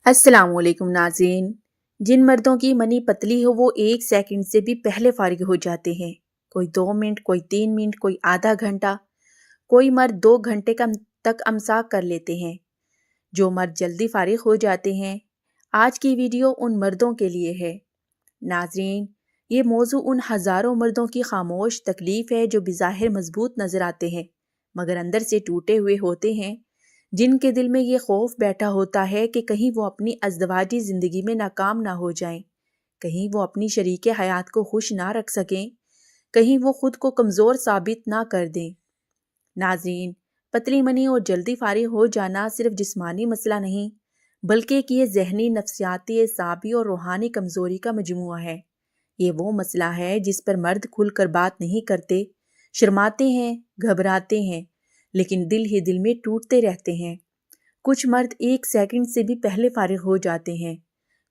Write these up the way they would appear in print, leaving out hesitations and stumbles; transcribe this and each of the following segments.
السلام علیکم ناظرین۔ جن مردوں کی منی پتلی ہو وہ 1 سیکنڈ سے بھی پہلے فارغ ہو جاتے ہیں۔ کوئی 2 منٹ، کوئی 3 منٹ، کوئی آدھا گھنٹہ، کوئی مرد 2 گھنٹے تک امساک کر لیتے ہیں۔ جو مرد جلدی فارغ ہو جاتے ہیں، آج کی ویڈیو ان مردوں کے لیے ہے۔ ناظرین، یہ موضوع ان ہزاروں مردوں کی خاموش تکلیف ہے جو بظاہر مضبوط نظر آتے ہیں مگر اندر سے ٹوٹے ہوئے ہوتے ہیں، جن کے دل میں یہ خوف بیٹھا ہوتا ہے کہ کہیں وہ اپنی ازدواجی زندگی میں ناکام نہ ہو جائیں، کہیں وہ اپنی شریک حیات کو خوش نہ رکھ سکیں، کہیں وہ خود کو کمزور ثابت نہ کر دیں۔ ناظرین، پتلی منی اور جلدی فارغ ہو جانا صرف جسمانی مسئلہ نہیں بلکہ یہ ذہنی، نفسیاتی، اعصابی اور روحانی کمزوری کا مجموعہ ہے۔ یہ وہ مسئلہ ہے جس پر مرد کھل کر بات نہیں کرتے، شرماتے ہیں، گھبراتے ہیں، لیکن دل ہی دل میں ٹوٹتے رہتے ہیں۔ کچھ مرد 1 سیکنڈ سے بھی پہلے فارغ ہو جاتے ہیں،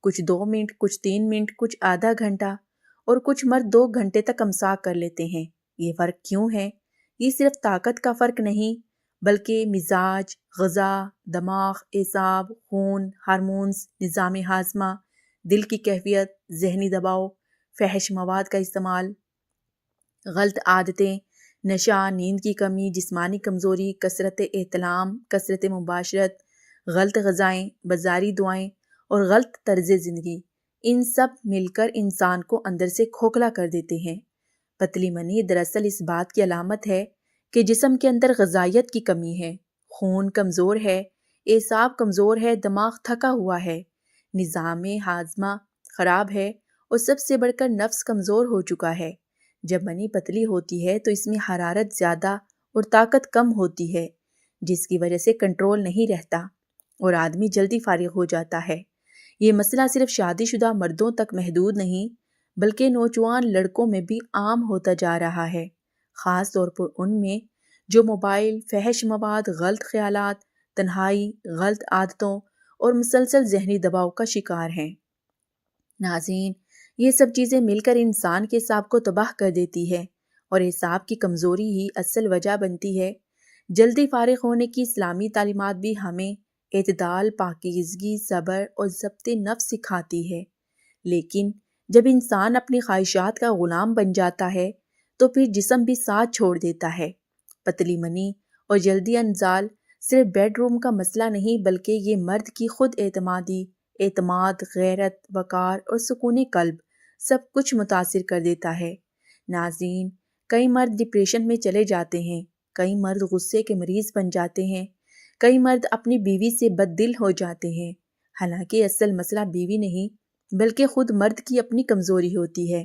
کچھ 2 منٹ، کچھ 3 منٹ، کچھ آدھا گھنٹہ، اور کچھ مرد 2 گھنٹے تک امساک کر لیتے ہیں۔ یہ فرق کیوں ہے؟ یہ صرف طاقت کا فرق نہیں بلکہ مزاج، غذا، دماغ، اعصاب، خون، ہارمونز، نظام ہاضمہ، دل کی کیفیت، ذہنی دباؤ، فحش مواد کا استعمال، غلط عادتیں، نشہ، نیند کی کمی، جسمانی کمزوری، کثرت احتلام، کثرت مباشرت، غلط غذائیں، بازاری دعائیں اور غلط طرز زندگی، ان سب مل کر انسان کو اندر سے کھوکھلا کر دیتے ہیں۔ پتلی منی دراصل اس بات کی علامت ہے کہ جسم کے اندر غذائیت کی کمی ہے، خون کمزور ہے، اعصاب کمزور ہے، دماغ تھکا ہوا ہے، نظام ہاضمہ خراب ہے اور سب سے بڑھ کر نفس کمزور ہو چکا ہے۔ جب منی پتلی ہوتی ہے تو اس میں حرارت زیادہ اور طاقت کم ہوتی ہے، جس کی وجہ سے کنٹرول نہیں رہتا اور آدمی جلدی فارغ ہو جاتا ہے۔ یہ مسئلہ صرف شادی شدہ مردوں تک محدود نہیں بلکہ نوجوان لڑکوں میں بھی عام ہوتا جا رہا ہے، خاص طور پر ان میں جو موبائل، فحش مواد، غلط خیالات، تنہائی، غلط عادتوں اور مسلسل ذہنی دباؤ کا شکار ہیں۔ ناظرین، یہ سب چیزیں مل کر انسان کے اعصاب کو تباہ کر دیتی ہے اور اعصاب کی کمزوری ہی اصل وجہ بنتی ہے۔ جلدی فارغ ہونے کی اسلامی تعلیمات بھی ہمیں اعتدال، پاکیزگی، صبر اور ضبط نفس سکھاتی ہے، لیکن جب انسان اپنی خواہشات کا غلام بن جاتا ہے تو پھر جسم بھی ساتھ چھوڑ دیتا ہے۔ پتلی منی اور جلدی انزال صرف بیڈ روم کا مسئلہ نہیں بلکہ یہ مرد کی خود اعتمادی، اعتماد، غیرت، وقار اور سکون قلب سب کچھ متاثر کر دیتا ہے۔ ناظرین، کئی مرد ڈپریشن میں چلے جاتے ہیں، کئی مرد غصے کے مریض بن جاتے ہیں، کئی مرد اپنی بیوی سے بد دل ہو جاتے ہیں، حالانکہ اصل مسئلہ بیوی نہیں بلکہ خود مرد کی اپنی کمزوری ہوتی ہے۔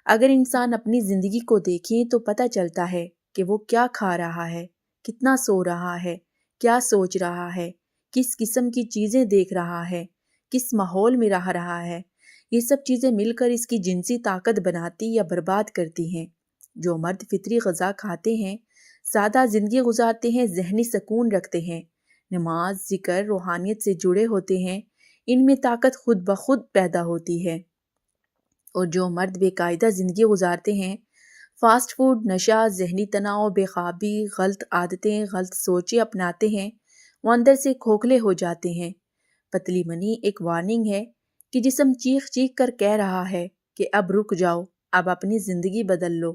اگر انسان اپنی زندگی کو دیکھیں تو پتہ چلتا ہے کہ وہ کیا کھا رہا ہے، کتنا سو رہا ہے، کیا سوچ رہا ہے، کس قسم کی چیزیں دیکھ رہا ہے، کس ماحول میں رہ رہا ہے۔ یہ سب چیزیں مل کر اس کی جنسی طاقت بناتی یا برباد کرتی ہیں۔ جو مرد فطری غذا کھاتے ہیں، سادہ زندگی گزارتے ہیں، ذہنی سکون رکھتے ہیں، نماز، ذکر، روحانیت سے جڑے ہوتے ہیں، ان میں طاقت خود بخود پیدا ہوتی ہے۔ اور جو مرد بے قاعدہ زندگی گزارتے ہیں، فاسٹ فوڈ، نشہ، ذہنی تناؤ، بے خوابی، غلط عادتیں، غلط سوچیں اپناتے ہیں، وہ اندر سے کھوکھلے ہو جاتے ہیں۔ پتلی منی ایک وارننگ ہے کہ جسم چیخ چیخ کر کہہ رہا ہے کہ اب رک جاؤ، اب اپنی زندگی بدل لو۔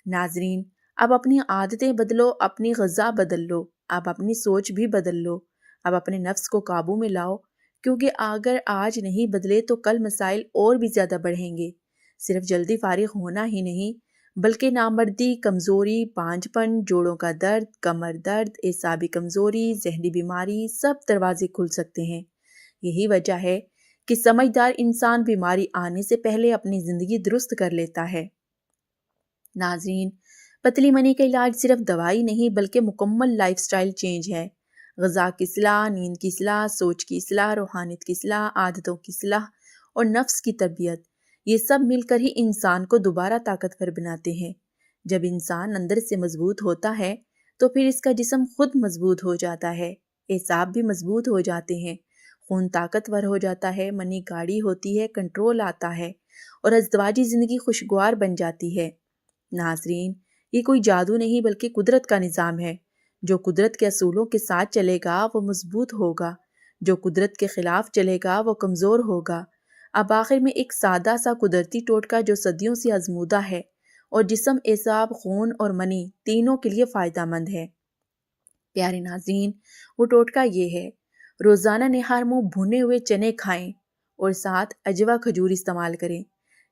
ناظرین، اب اپنی عادتیں بدلو، اپنی غذا بدل لو، اب اپنی سوچ بھی بدل لو، اب اپنے نفس کو قابو میں لاؤ، کیونکہ اگر آج نہیں بدلے تو کل مسائل اور بھی زیادہ بڑھیں گے۔ صرف جلدی فارغ ہونا ہی نہیں بلکہ نامردی، کمزوری، پانچ پن، جوڑوں کا درد، کمر درد، اعصابی کمزوری، ذہنی بیماری، سب دروازے کھل سکتے ہیں۔ یہی وجہ ہے کہ سمجھدار انسان بیماری آنے سے پہلے اپنی زندگی درست کر لیتا ہے۔ ناظرین، پتلی منی کا علاج صرف دوائی نہیں بلکہ مکمل لائف سٹائل چینج ہے۔ غذا کی اصلاح، نیند کی اصلاح، سوچ کی اصلاح، روحانیت کی اصلاح، عادتوں کی اصلاح اور نفس کی تربیت، یہ سب مل کر ہی انسان کو دوبارہ طاقتور بناتے ہیں۔ جب انسان اندر سے مضبوط ہوتا ہے تو پھر اس کا جسم خود مضبوط ہو جاتا ہے، اعصاب بھی مضبوط ہو جاتے ہیں، خون طاقتور ہو جاتا ہے، منی گاڑی ہوتی ہے، کنٹرول آتا ہے اور ازدواجی زندگی خوشگوار بن جاتی ہے۔ ناظرین، یہ کوئی جادو نہیں بلکہ قدرت کا نظام ہے۔ جو قدرت کے اصولوں کے ساتھ چلے گا وہ مضبوط ہوگا، جو قدرت کے خلاف چلے گا وہ کمزور ہوگا۔ اب آخر میں ایک سادہ سا قدرتی ٹوٹکا جو صدیوں سے آزمودہ ہے اور جسم، اعصاب، خون اور منی تینوں کے لیے فائدہ مند ہے۔ پیارے ناظرین، وہ ٹوٹکا یہ ہے: روزانہ نہار منہ بھنے ہوئے چنے کھائیں اور ساتھ اجوا کھجور استعمال کریں۔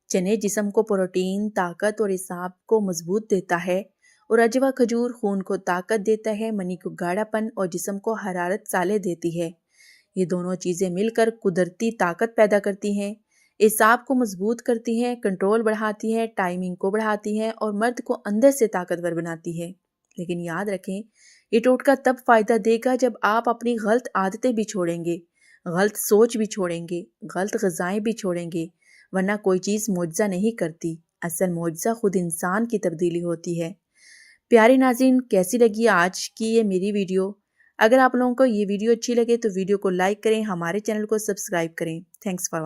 چنے جسم کو پروٹین، طاقت اور اعصاب کو مضبوط دیتا ہے، اور اجوا کھجور خون کو طاقت دیتا ہے، منی کو گاڑھا پن اور جسم کو حرارت صالح دیتی ہے۔ یہ دونوں چیزیں مل کر قدرتی طاقت پیدا کرتی ہیں، اعصاب کو مضبوط کرتی ہیں، کنٹرول بڑھاتی ہیں، ٹائمنگ کو بڑھاتی ہیں اور مرد کو اندر سے طاقتور بناتی ہے۔ لیکن یاد رکھیں، یہ ٹوٹکا تب فائدہ دے گا جب آپ اپنی غلط عادتیں بھی چھوڑیں گے، غلط سوچ بھی چھوڑیں گے، غلط غذائیں بھی چھوڑیں گے، ورنہ کوئی چیز معجزہ نہیں کرتی۔ اصل معجزہ خود انسان کی تبدیلی ہوتی ہے۔ پیارے ناظرین، کیسی لگی آج کی یہ میری ویڈیو؟ اگر آپ لوگوں کو یہ ویڈیو اچھی لگے تو ویڈیو کو لائک کریں، ہمارے چینل کو سبسکرائب کریں۔ Thanks for watching.